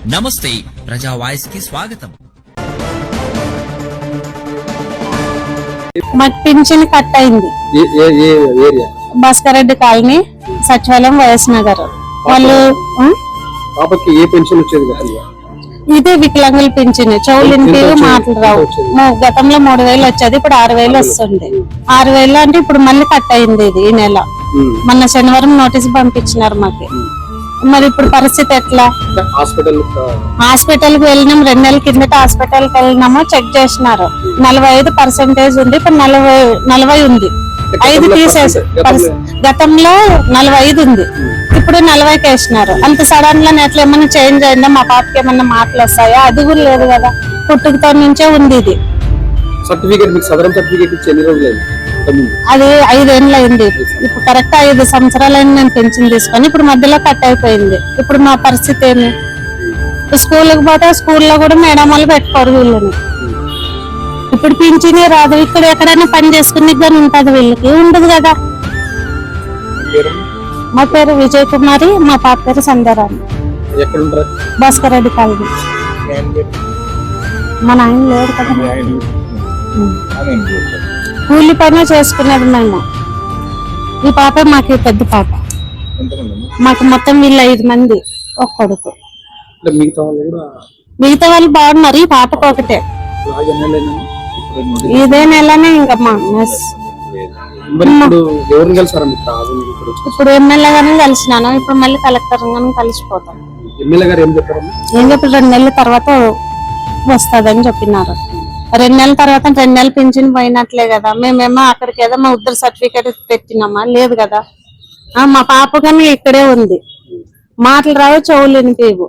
నమస్తే ప్రజా వాయిస్ కి స్వాగతం. మాకు పింఛన్ కట్ అయింది. భాస్కర్ రెడ్డి కాలనీ, సచివాలయం, వైఎస్ నగర్. వాళ్ళు పాపకి ఏ పెన్షన్ వచ్చేది? ఇదే వికలాంగుల పింఛన్. చెవులింటి మాటలు రావు. గతంలో 3000 వచ్చేది, ఇప్పుడు 6000 వస్తుంది. 6000 అంటే ఇప్పుడు మళ్ళీ కట్ అయింది. ఇది ఈ నెల మొన్న శనివారం నోటీస్ పంపించినారు మాకు. మరి ఇప్పుడు పరిస్థితి ఎట్లా? హాస్పిటల్ కి వెళ్ళినాం. 2 నెలల కిందట హాస్పిటల్ కి వెళ్ళినాము. చెక్ చేసినారు 45% ఉంది. ఇప్పుడు 40 ఉంది. 5 తీసేసి గతంలో 45 ఉంది, ఇప్పుడు 40కి వేసినారు. అంత సడన్ గా ఎట్లా ఏమన్నా చేంజ్ అయిందా? మా పాపకి ఏమన్నా మాటలు వస్తాయా? అది కూడా లేదు కదా. పుట్టుకతో నుంచే ఉంది ఇది. అది 5 ఏళ్ళు అయింది. ఇప్పుడు కరెక్ట్ 5 సంవత్సరాలైంది నేను పెన్షన్ తీసుకొని. ఇప్పుడు మధ్యలో కట్ అయిపోయింది. ఇప్పుడు మా పరిస్థితి ఏమి? స్కూల్కి పోతే స్కూల్లో కూడా మేడం వాళ్ళు పెట్టుకోరు వీళ్ళని. ఇప్పుడు పింఛనే రాదు. ఇక్కడ ఎక్కడైనా పని చేసుకునే కానీ ఉంటది, వీళ్ళకి ఉండదు కదా. మా పేరు విజయ్ కుమారి, మా పాప పేరు సంధ్యారాణి. భాస్కర్ రెడ్డి కాలనీ. మా నాయన లేడు కదా. కూలి పని చేసుకునేది మేము. ఈ పాప మాకు పెద్ద పాప. మాకు మొత్తం వీళ్ళు 5 మంది, ఒక కొడుకు. మిగతా వాళ్ళు బాగున్నారు. ఈ పాపకు ఒకటే. ఇదే నెలనే ఇంకా మా ఇప్పుడు ఎమ్మెల్యే గారిని కలిసినాను. ఇప్పుడు మళ్ళీ కలెక్టర్ గారిని కలిసిపోతాం. ఏం చెప్పారు? 2 నెలల తర్వాత వస్తుందని చెప్పినారు. 2 నెలల తర్వాత 2 నెలలు పింఛన్ పోయినట్లే కదా. మేమేమో అక్కడికి ఏదో మా ఉద్దరు సర్టిఫికేట్ పెట్టినామా? లేదు కదా. మా పాప కానీ ఇక్కడే ఉంది. మాటలు రావు, చెవులు వినిపేవు.